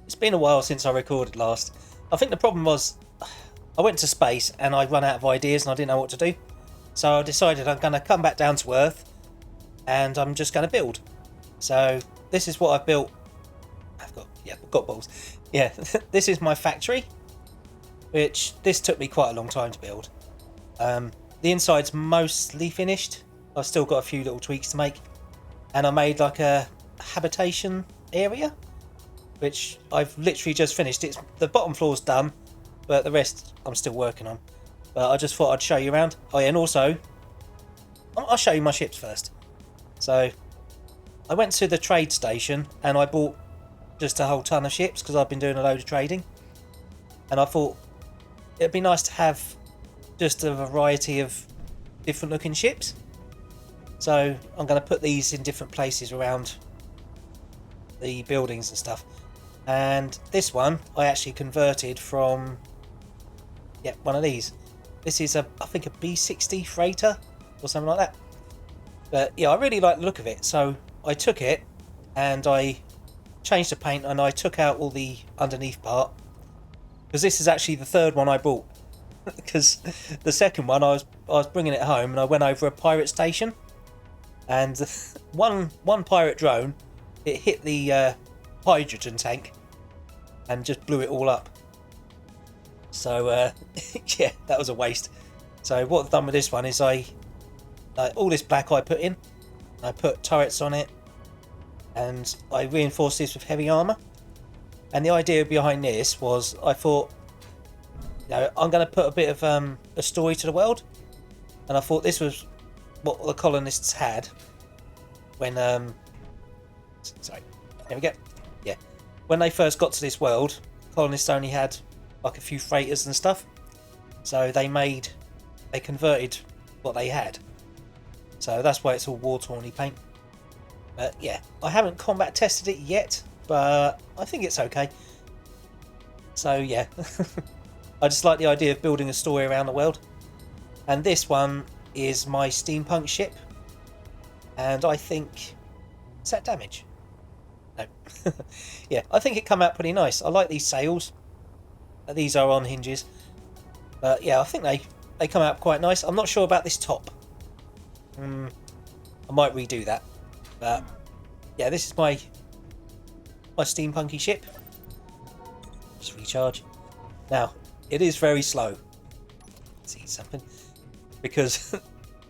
It's been a while since I recorded last. I think the problem was I went to space and I run out of ideas and I didn't know what to do. So I decided I'm going to come back down to Earth and I'm just going to build. So this is what I've built. I've got balls. Yeah, this is my factory, which this took me quite a long time to build. The inside's mostly finished. I've still got a few little tweaks to make. And I made like a habitation area, which I've literally just finished. It's the bottom floor's done, but the rest I'm still working on. But I just thought I'd show you around. Oh yeah, and also I'll show you my ships first. So I went to the trade station and I bought just a whole ton of ships because I've been doing a load of trading, and I thought it'd be nice to have just a variety of different looking ships. So I'm going to put these in different places around the buildings and stuff. And this one I actually converted from one of these. This is I think a B60 freighter or something like that. But yeah, I really like the look of it. So I took it and I changed the paint and I took out all the underneath part, because this is actually the third one I bought. Because the second one I was bringing it home and I went over a pirate station, and one pirate drone, it hit the hydrogen tank and just blew it all up. So yeah, that was a waste. So what I've done with this one is all this black I put in, I put turrets on it, and I reinforced this with heavy armour. And the idea behind this was I thought, I'm going to put a bit of a story to the world, and I thought this was what the colonists had when sorry, there we go. Yeah, when they first got to this world, colonists only had like a few freighters and stuff, so they converted what they had. So that's why it's all war-torny paint. But yeah, I haven't combat tested it yet, but I think it's okay. So yeah, I just like the idea of building a story around the world. And this one is my steampunk ship, and I think, is that damage? No. Yeah, I think it come out pretty nice. I like these sails. These are on hinges, but yeah, I think they come out quite nice. I'm not sure about this top. I might redo that. But yeah, this is my steampunky ship. Just recharge. Now, it is very slow. See something? Because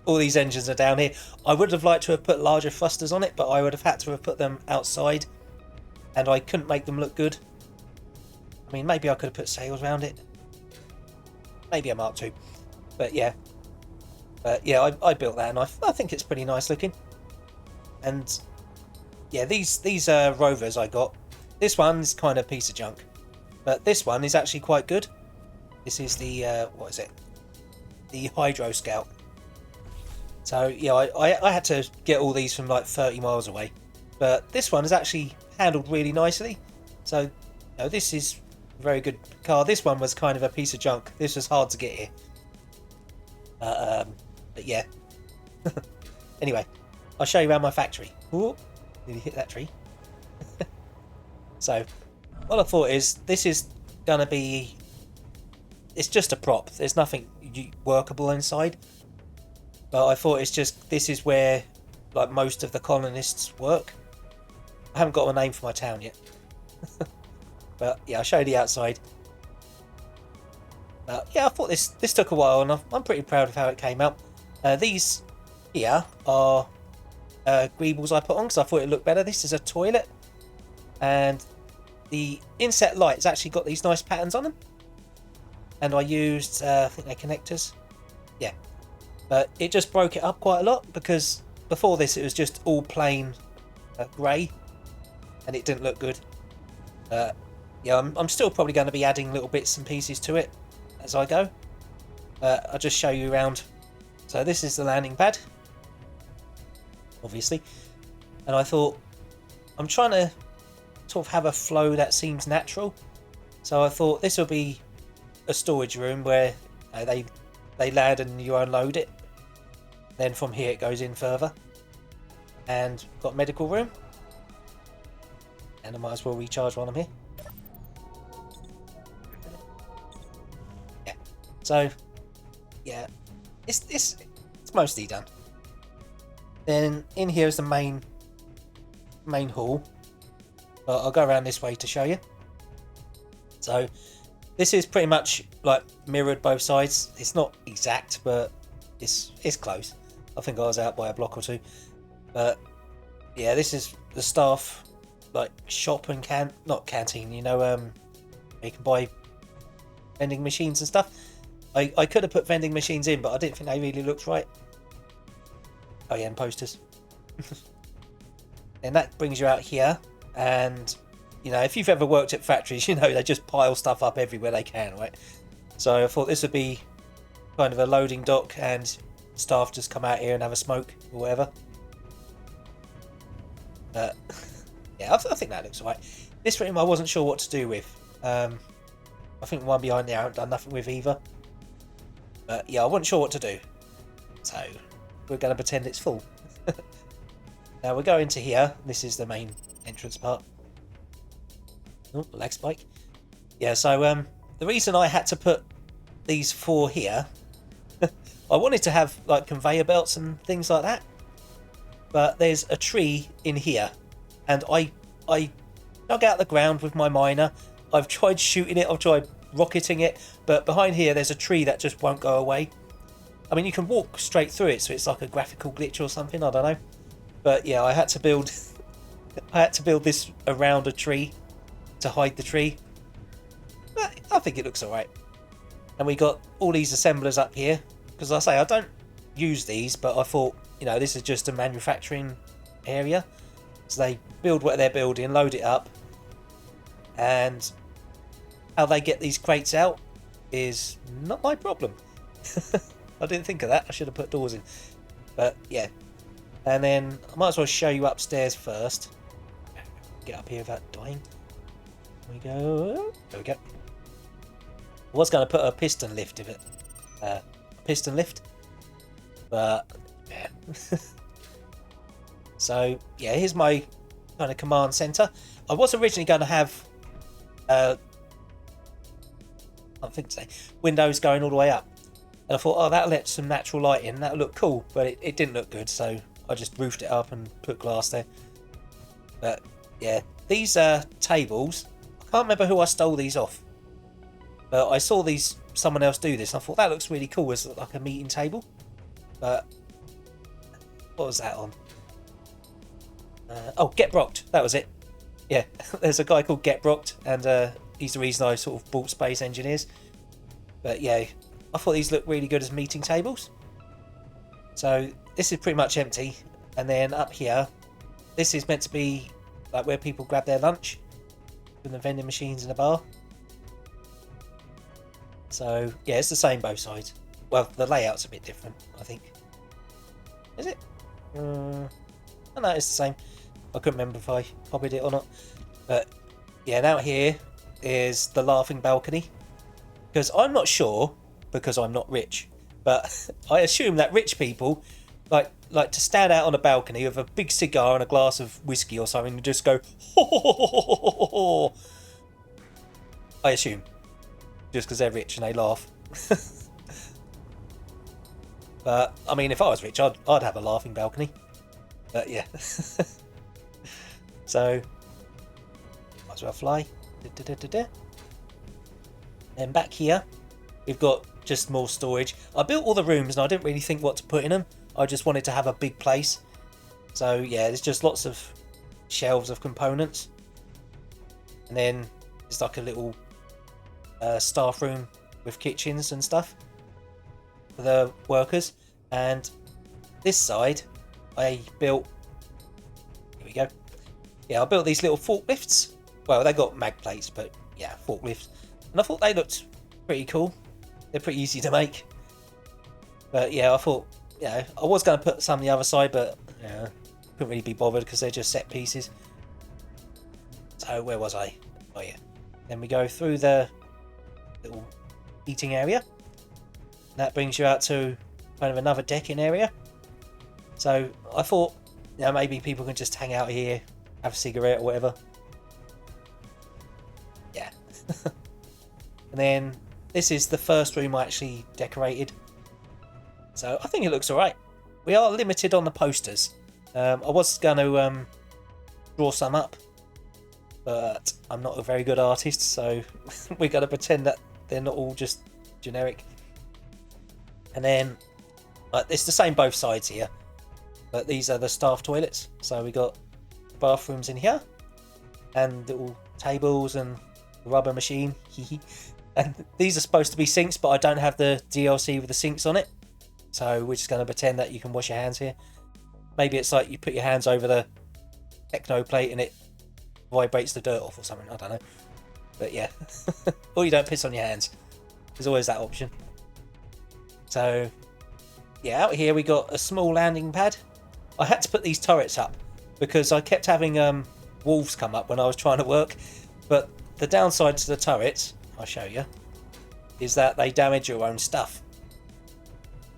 all these engines are down here. I would have liked to have put larger thrusters on it, but I would have had to have put them outside, and I couldn't make them look good. I mean, maybe I could have put sails around it. Maybe a Mark II. But yeah. I built that, and I think it's pretty nice looking. And yeah, these rovers I got. This one's kind of a piece of junk, but this one is actually quite good. This is the what is it? The Hydro Scout. So yeah, I had to get all these from like 30 miles away, but this one is actually handled really nicely. So this is a very good car. This one was kind of a piece of junk. This was hard to get here. But yeah. Anyway, I'll show you around my factory. Ooh, nearly hit that tree. So, what I thought is, this is gonna be... It's just a prop. There's nothing workable inside. But I thought this is where like most of the colonists work. I haven't got a name for my town yet. But yeah, I'll show you the outside. Yeah, I thought this took a while, and I'm pretty proud of how it came out. These here are greebles I put on because I thought it looked better. This is a toilet, and the inset light's actually got these nice patterns on them. And I used, I think they're connectors. Yeah, but it just broke it up quite a lot, because before this it was just all plain grey, and it didn't look good. Yeah, I'm still probably going to be adding little bits and pieces to it as I go. I'll just show you around. So this is the landing pad, obviously, and I thought I'm trying to sort of have a flow that seems natural. So I thought this will be a storage room where they land and you unload it. Then from here it goes in further, and got medical room, and I might as well recharge while I'm here. So yeah, it's mostly done. Then in here is the main hall. I'll go around this way to show you. So this is pretty much like mirrored both sides. It's not exact, but it's close. I think I was out by a block or two. But yeah, this is the staff like shop and not canteen. You know, you can buy vending machines and stuff. I could have put vending machines in, but I didn't think they really looked right. Oh yeah, and posters. And that brings you out here, and you know, if you've ever worked at factories, you know they just pile stuff up everywhere they can, right? So I thought this would be kind of a loading dock, and staff just come out here and have a smoke or whatever. Yeah, I think that looks alright. This room I wasn't sure what to do with. I think the one behind there I haven't done nothing with either. But yeah, I wasn't sure what to do. So we're going to pretend it's full. Now we're going to here. This is the main entrance part. Oh, lag spike. Yeah, so the reason I had to put these 4 here, I wanted to have like conveyor belts and things like that. But there's a tree in here, and I dug out the ground with my miner. I've tried shooting it, I've tried rocketing it, but behind here there's a tree that just won't go away. I mean, you can walk straight through it, so it's like a graphical glitch or something, I don't know. But yeah, I had to build this around a tree to hide the tree. But I think it looks alright. And we got all these assemblers up here, because I say I don't use these, but I thought, you know, this is just a manufacturing area. So they build what they're building, load it up, and how they get these crates out is not my problem. I didn't think of that. I should have put doors in. But yeah. And then I might as well show you upstairs first. Get up here without dying. There we go. There we go. I was going to put a piston lift in it. Piston lift. But yeah. So yeah, here's my kind of command center. I was originally going to have I think so, windows going all the way up, and I thought, oh, that'll let some natural light in, that'll look cool, but it didn't look good, so I just roofed it up and put glass there. But yeah, these tables, I can't remember who I stole these off, but I saw someone else do this and I thought that looks really cool as like a meeting table. But what was that on? Oh, Get Brocked, that was it. Yeah, there's a guy called Get Brocked, and he's the reason I sort of bought Space Engineers. But yeah, I thought these looked really good as meeting tables. So this is pretty much empty. And then up here, this is meant to be like where people grab their lunch from the vending machines in the bar. So yeah, it's the same both sides. Well, the layout's a bit different, I think. Is it? Oh no, it's the same. I couldn't remember if I copied it or not. But yeah, now here is the laughing balcony. Because I'm not sure, because I'm not rich, but I assume that rich people like to stand out on a balcony with a big cigar and a glass of whiskey or something and just go ho ho ho ho ho ho ho. I assume. Just because they're rich and they laugh. But I mean, if I was rich, I'd have a laughing balcony. But yeah. So might as well fly. Then back here we've got just more storage. I built all the rooms and I didn't really think what to put in them. I just wanted to have a big place. So yeah, there's just lots of shelves of components. And then there's like a little staff room with kitchens and stuff for the workers. And this side I built, here we go. Yeah, I built these little forklifts. Well, they got mag plates, but yeah, forklifts. And I thought they looked pretty cool. They're pretty easy to make. But yeah, I thought, you know, I was going to put some on the other side, but yeah, couldn't really be bothered because they're just set pieces. So where was I? Oh yeah. Then we go through the little eating area. That brings you out to kind of another decking area. So I thought, you know, maybe people can just hang out here, have a cigarette or whatever. Yeah. And then this is the first room I actually decorated. So I think it looks alright. We are limited on the posters. I was going to draw some up, but I'm not a very good artist, so we're going to pretend that they're not all just generic. And then, it's the same both sides here, but these are the staff toilets. So we got bathrooms in here, and little tables and rubber machine. And these are supposed to be sinks, but I don't have the DLC with the sinks on it. So we're just going to pretend that you can wash your hands here. Maybe it's like you put your hands over the techno plate and it vibrates the dirt off or something. I don't know. But yeah. Or you don't piss on your hands. There's always that option. So, yeah, out here we got a small landing pad. I had to put these turrets up because I kept having wolves come up when I was trying to work. But the downside to the turrets, I'll show you, is that they damage your own stuff.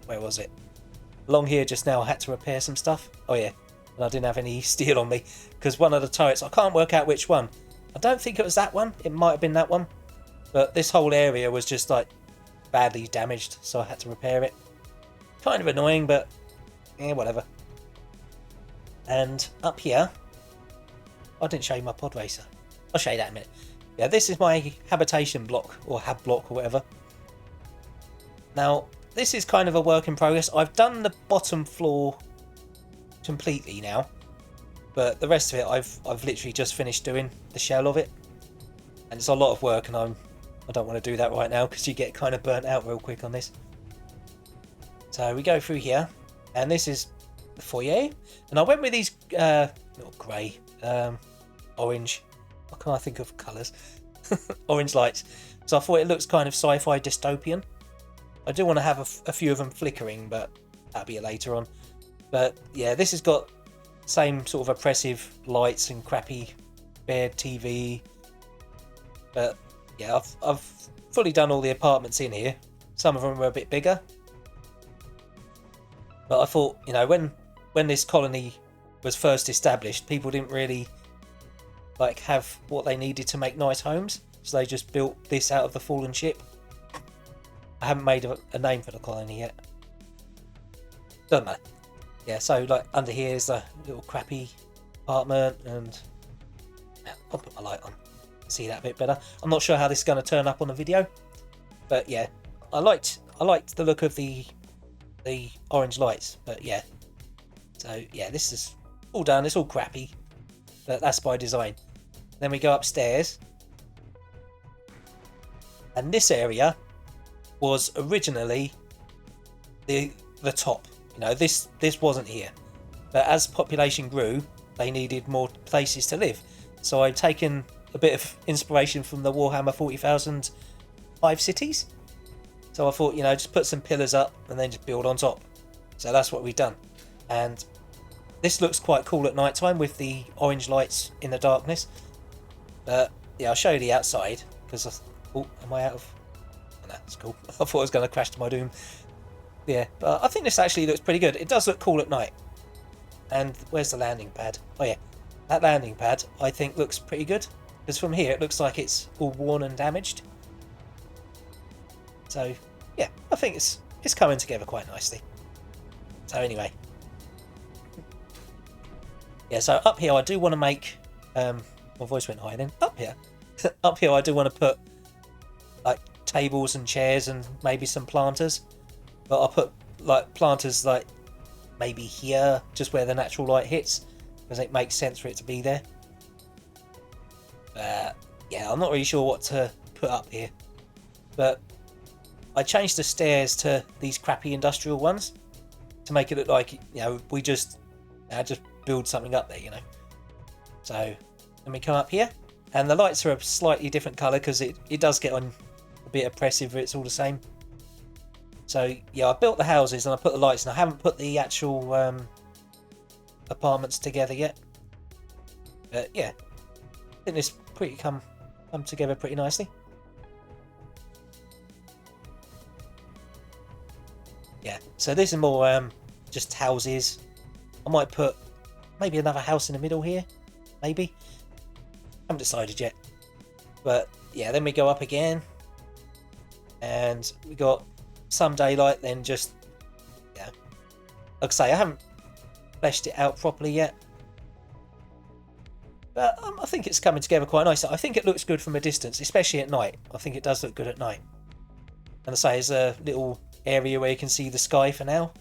Where was it? Along here just now I had to repair some stuff. Oh yeah, and I didn't have any steel on me because one of the turrets, I can't work out which one. I don't think it was that one. It might have been that one. But this whole area was just like badly damaged, so I had to repair it. Kind of annoying, but yeah, whatever. And up here, I didn't show you my pod racer. I'll show you that in a minute. Yeah, this is my habitation block, or hab block, or whatever. Now, this is kind of a work in progress. I've done the bottom floor completely now, but the rest of it I've literally just finished doing the shell of it, and it's a lot of work, and I don't want to do that right now because you get kind of burnt out real quick on this. So we go through here, and this is the foyer, and I went with these not grey, orange. I can't think of colours. Orange lights. So I thought it looks kind of sci-fi dystopian. I do want to have a few of them flickering, but that'll be later on. But yeah, this has got same sort of oppressive lights and crappy bare TV. But yeah, I've fully done all the apartments in here. Some of them are a bit bigger. But I thought, you know, when this colony was first established, people didn't really like have what they needed to make nice homes, so they just built this out of the fallen ship. I haven't made a name for the colony yet. Doesn't matter. Yeah, so like under here is a little crappy apartment, and I'll put my light on. See that a bit better. I'm not sure how this is going to turn up on the video, but yeah, I liked the look of the orange lights. But yeah, so yeah, this is all done. It's all crappy, but that's by design. Then we go upstairs, and this area was originally the top. You know, this wasn't here, but as population grew, they needed more places to live. So I've taken a bit of inspiration from the Warhammer 40,000 Hive cities. So I thought, you know, just put some pillars up and then just build on top. So that's what we've done, and this looks quite cool at night time with the orange lights in the darkness. But yeah, I'll show you the outside because am I out of? Oh, no, that's cool. I thought I was going to crash to my doom. Yeah, but I think this actually looks pretty good. It does look cool at night. And where's the landing pad? Oh yeah, that landing pad I think looks pretty good because from here it looks like it's all worn and damaged. So yeah, I think it's coming together quite nicely. So anyway, yeah. So up here I do want to make my voice went high then. Up here I do want to put like tables and chairs and maybe some planters. But I'll put like planters like maybe here, just where the natural light hits, because it makes sense for it to be there. Yeah, I'm not really sure what to put up here. But I changed the stairs to these crappy industrial ones to make it look like, you know, we just build something up there, you know. So let me come up here, and the lights are a slightly different colour because it does get on a bit oppressive if it's all the same. So yeah, I built the houses and I put the lights, and I haven't put the actual apartments together yet. But yeah, I think this pretty come together pretty nicely. Yeah, so this is more just houses. I might put maybe another house in the middle here, maybe. Haven't decided yet. But yeah, then we go up again. and we got some daylight, then just, yeah. Like I say, I haven't fleshed it out properly yet. But I think it's coming together quite nice. I think it looks good from a distance, especially at night. I think it does look good at night. And I say, there's a little area where you can see the sky for now.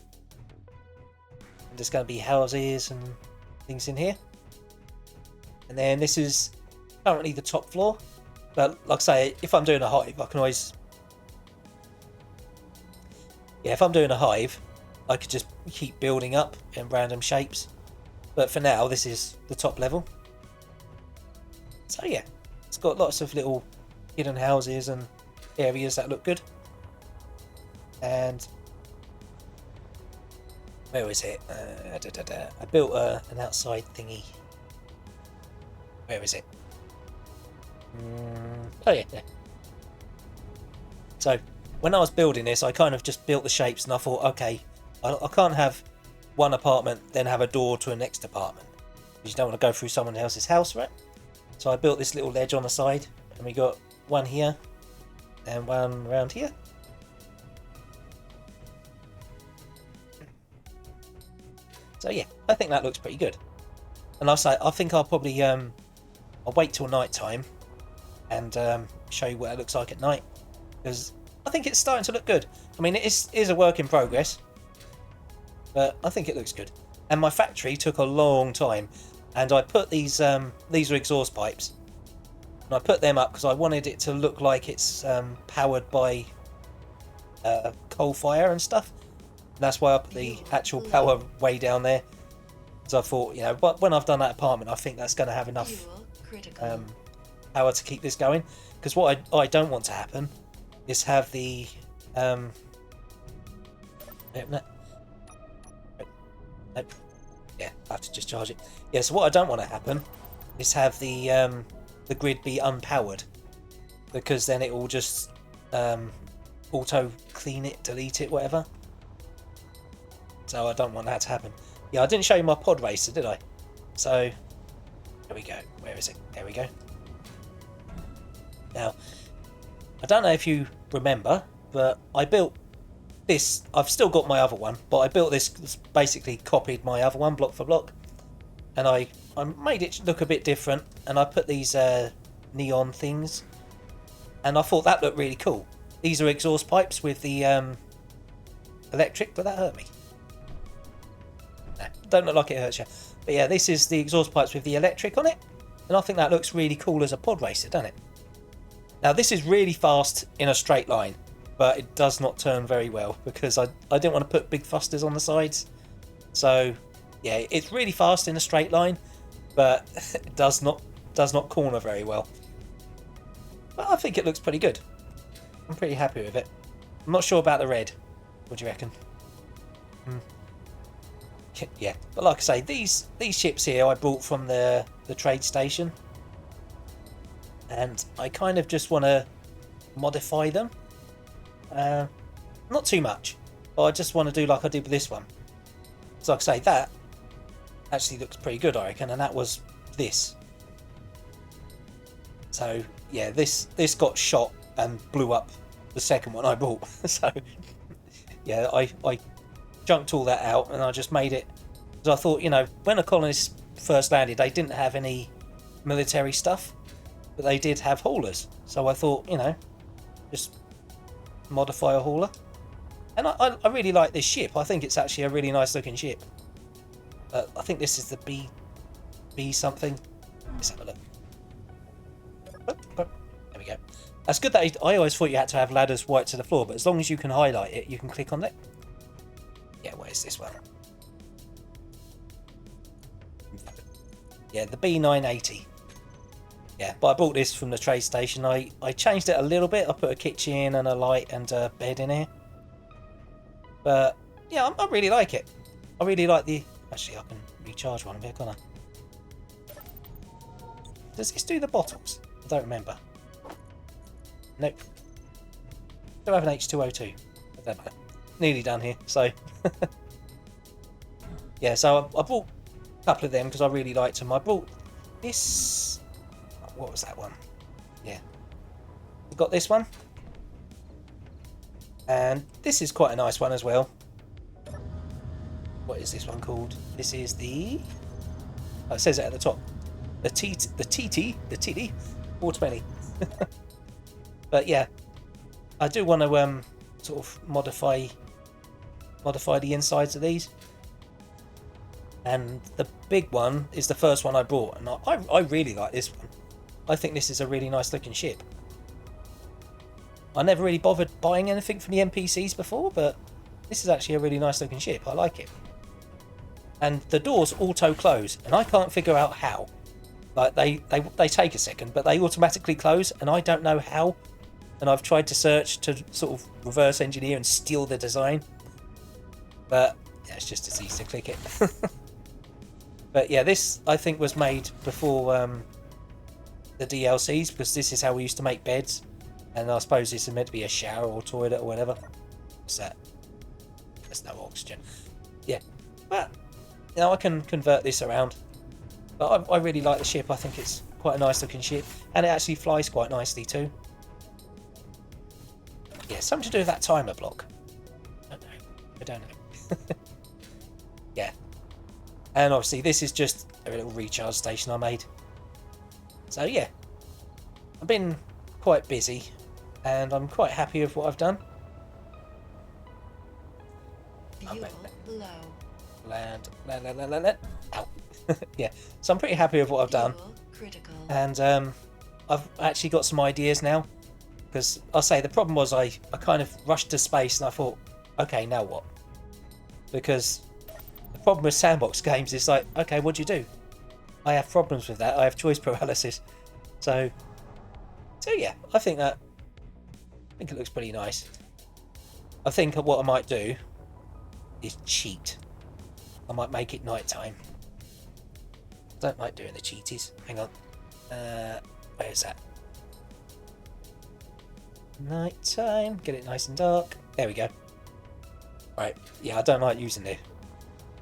And there's going to be houses and things in here. And then this is currently the top floor. But like I say, if I'm doing a hive, I can always... Yeah, if I'm doing a hive, I could just keep building up in random shapes. But for now, this is the top level. So yeah, it's got lots of little hidden houses and areas that look good. And where is it? I built an outside thingy. Where is it? Oh yeah. So when I was building this, I kind of just built the shapes, and I thought, okay, I can't have one apartment then have a door to a next apartment, because you don't want to go through someone else's house, right? So I built this little ledge on the side, and we got one here and one around here. So yeah, I think that looks pretty good. And I think I'll probably I'll wait till night time and show you what it looks like at night, because I think it's starting to look good. I mean, it is a work in progress, but I think it looks good. And my factory took a long time. And I put these are exhaust pipes, and I put them up because I wanted it to look like it's powered by coal fire and stuff. And that's why I put the actual power way down there. Because I thought, you know, but when I've done that apartment, I think that's going to have enough power to keep this going. Because what I don't want to happen is have the yeah, I have to just charge it. Yeah, so what I don't want to happen is have the grid be unpowered, because then it will just auto clean it, delete it, whatever. So I don't want that to happen. Yeah, I didn't show you my pod racer, did I? So there we go. Where is it? There we go. Now, I don't know if you remember, but I built this. I've still got my other one, but I built this, basically copied my other one block for block, and I made it look a bit different, and I put these neon things, and I thought that looked really cool. These are exhaust pipes with the electric, but that hurt me. No, don't look like it hurts you. But yeah, this is the exhaust pipes with the electric on it, and I think that looks really cool as a pod racer, doesn't it? Now this is really fast in a straight line, but it does not turn very well, because I didn't want to put big thrusters on the sides. So yeah, it's really fast in a straight line, but it does not corner very well. But I think it looks pretty good. I'm pretty happy with it. I'm not sure about the red. What do you reckon? Yeah, but like I say, these ships here I bought from the trade station, and I kind of just want to modify them. Not too much, but I just want to do like I did with this one. So like I say, that actually looks pretty good, I reckon, and that was this. So yeah, this got shot and blew up the second one I bought. So yeah, I junked all that out, and I just made it, because I thought, you know, when the colonists first landed, they didn't have any military stuff, but they did have haulers. So I thought, you know, just modify a hauler. And I really like this ship. I think it's actually a really nice looking ship. I think this is the B something. Let's have a look. There we go. That's good that I always thought you had to have ladders right to the floor, but as long as you can highlight it, you can click on it. Yeah, where's this one? Yeah, the B980. Yeah, but I bought this from the trade station. I changed it a little bit. I put a kitchen and a light and a bed in here. But yeah, I really like it. I really like the... Actually, I can recharge one of it, can't I? Does this do the bottles? I don't remember. Nope. Don't have an H2O2. I don't know. Nearly done here, so... yeah, so I bought a couple of them because I really liked them. I bought this... What was that one? Yeah. We've got this one. And this is quite a nice one as well. What is this one called? This is the... Oh, it says it at the top. The TT 420. But yeah, I do want to sort of modify the insides of these. And the big one is the first one I bought, and I really like this one. I think this is a really nice looking ship. I never really bothered buying anything from the NPCs before, but this is actually a really nice looking ship. I like it. And the doors auto close, and I can't figure out how. Like they take a second, but they automatically close, and I don't know how. And I've tried to search to sort of reverse engineer and steal the design, but yeah, it's just as easy to click it. But yeah, this I think was made before the DLCs, because this is how we used to make beds, and I suppose this is meant to be a shower or toilet or whatever. What's that? There's no oxygen. Yeah, but you know, I can convert this around. But I really like the ship. I think it's quite a nice looking ship, and it actually flies quite nicely too. Yeah, something to do with that timer block. I don't know. Yeah. And obviously this is just a little recharge station I made. So yeah, I've been quite busy, and I'm quite happy with what I've done. Fuel low. Land. Ow. Yeah, so I'm pretty happy with what I've done. Critical. And I've actually got some ideas now. Because I'll say the problem was I kind of rushed to space, and I thought, okay, now what? Because the problem with sandbox games is like, okay, what do you do? I have problems with that. I have choice paralysis. So yeah, I think it looks pretty nice. I think what I might do is cheat. I might make it nighttime. I don't like doing the cheaties. Hang on. Where is that? Nighttime. Get it nice and dark. There we go. Right. Yeah, I don't like using it.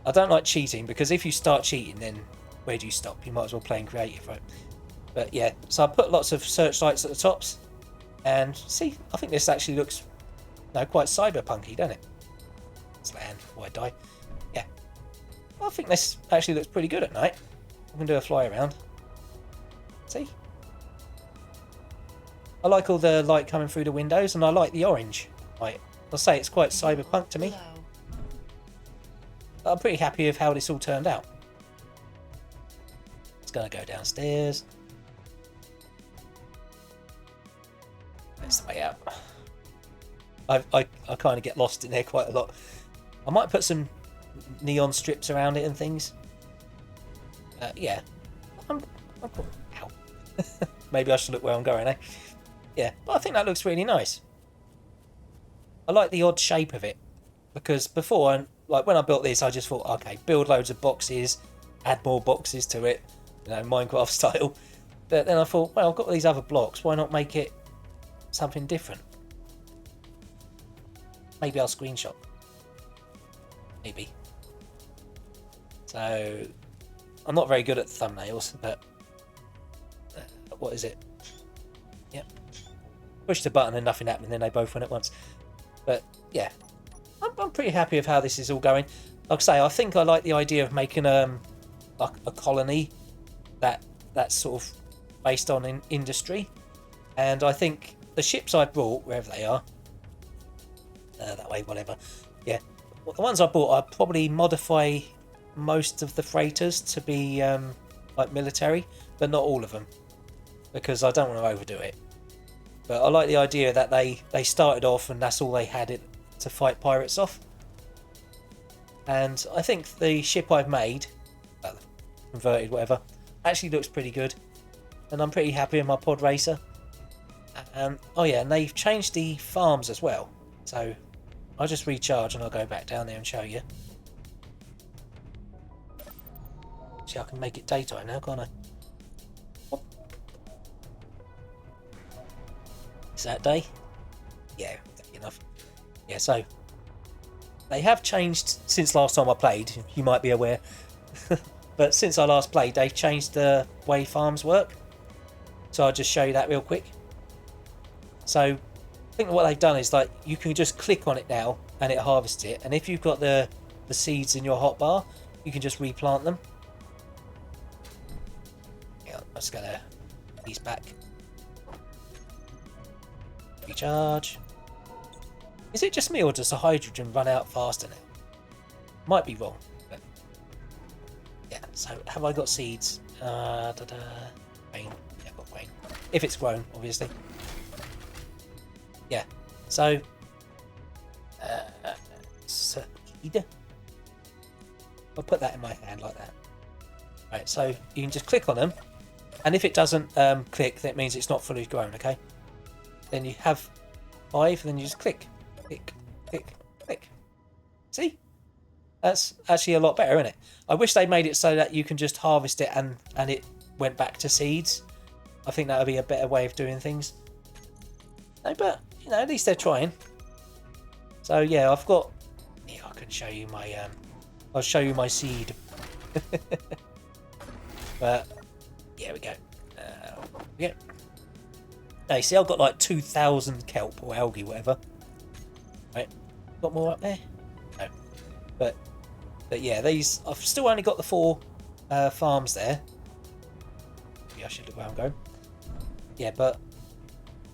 I don't like cheating, because if you start cheating, then where do you stop? You might as well play in creative, right? But yeah, so I put lots of searchlights at the tops, and see, I think this actually looks quite cyberpunky, doesn't it? Let's land before I die. Yeah. Well, I think this actually looks pretty good at night. I can do a fly around. See? I like all the light coming through the windows, and I like the orange. Like, I'll say it's quite cyberpunk to me. Low. I'm pretty happy with how this all turned out. It's going to go downstairs. That's the way out. I kind of get lost in there quite a lot. I might put some neon strips around it and things. Yeah. I'm cool. Ow. Maybe I should look where I'm going, eh? Yeah, but I think that looks really nice. I like the odd shape of it, because before, like when I built this, I just thought, okay, build loads of boxes, add more boxes to it, Minecraft style. But then I thought, well, I've got these other blocks, why not make it something different? Maybe I'll screenshot. Maybe. So, I'm not very good at thumbnails, but what is it? Yep. Push the button and nothing happened, and then they both went at once. But yeah, I'm pretty happy with how this is all going. Like I say, I think I like the idea of making like a colony that's sort of based on industry, and I think the ships I brought, wherever they are, that way, whatever. Yeah, the ones I bought, I'd probably modify most of the freighters to be like military, but not all of them, because I don't want to overdo it. But I like the idea that they started off and that's all they had to fight pirates off. And I think the ship I've made, converted, whatever, actually looks pretty good. And I'm pretty happy with my pod racer. Oh yeah, and they've changed the farms as well. So I'll just recharge and I'll go back down there and show you. See, I can make it daytime now, can't I? Is that day? Yeah, enough. Yeah, so they have changed since last time I played, you might be aware. But since I last played, they've changed the way farms work. So I'll just show you that real quick. So I think what they've done is like you can just click on it now and it harvests it. And if you've got the seeds in your hotbar, you can just replant them. Yeah, I'm just gonna ease back. Recharge. Is it just me or does the hydrogen run out faster now? Might be wrong. But yeah, so have I got seeds? Grain. Yeah, I've got grain. If it's grown, obviously. Yeah, so seed. I'll put that in my hand like that. Right, so you can just click on them, and if it doesn't click, that means it's not fully grown, okay? Then you have 5, and then you just click, click, click, click. See? That's actually a lot better, isn't it? I wish they made it so that you can just harvest it and it went back to seeds. I think that would be a better way of doing things. No, but, you know, at least they're trying. So, yeah, I've got... Yeah, I can show you my... I'll show you my seed. But, yeah, we go. Yeah. Now, you see, I've got like 2,000 kelp or algae, whatever. Right. Got more up there? No. But yeah, these... I've still only got the 4 farms there. Maybe I should look where I'm going. Yeah, but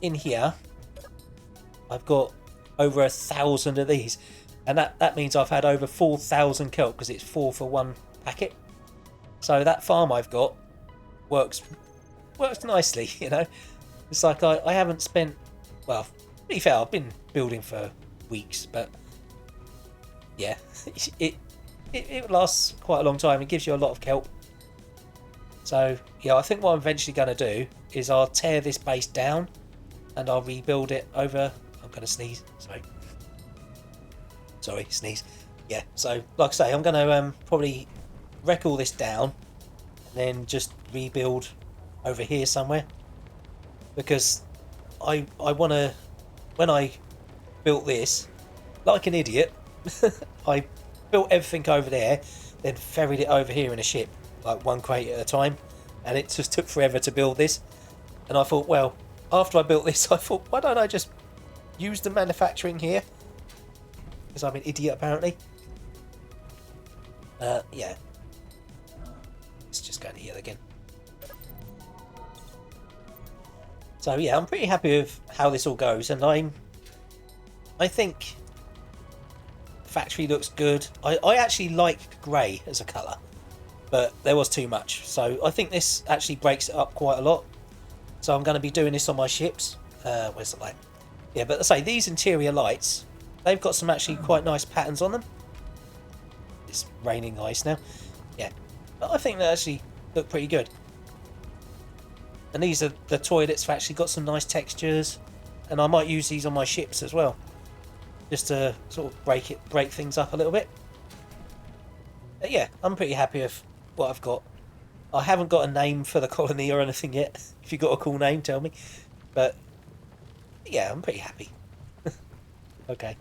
in here, I've got over 1,000 of these. And that means I've had over 4,000 kelp because it's 4 for 1 packet. So that farm I've got works nicely, you know. It's like I haven't spent... Well, to be fair, I've been building for weeks, but yeah, it lasts quite a long time. It gives you a lot of kelp. So yeah, I think what I'm eventually going to do is I'll tear this base down and I'll rebuild it over... I'm going to sneeze, sorry, sneeze. Yeah, so like I say, I'm going to probably wreck all this down and then just rebuild over here somewhere, because I want to... When I built this, like an idiot, I built everything over there, then ferried it over here in a ship, like 1 crate at a time, and it just took forever to build this. And I thought, well, after I built this, I thought, why don't I just use the manufacturing here? Because I'm an idiot, apparently. Yeah. Let's just go to here again. So yeah, I'm pretty happy with how this all goes, and I think factory looks good. I actually like grey as a colour, but there was too much. So I think this actually breaks it up quite a lot. So I'm going to be doing this on my ships. Where's the light? Yeah, but I say these interior lights, they've got some actually quite nice patterns on them. It's raining ice now. Yeah, but I think they actually look pretty good. And these are the toilets have actually got some nice textures, and I might use these on my ships as well, just to sort of break things up a little bit. But yeah, I'm pretty happy with what I've got. I haven't got a name for the colony or anything yet. If you've got a cool name, tell me. But yeah, I'm pretty happy. Okay.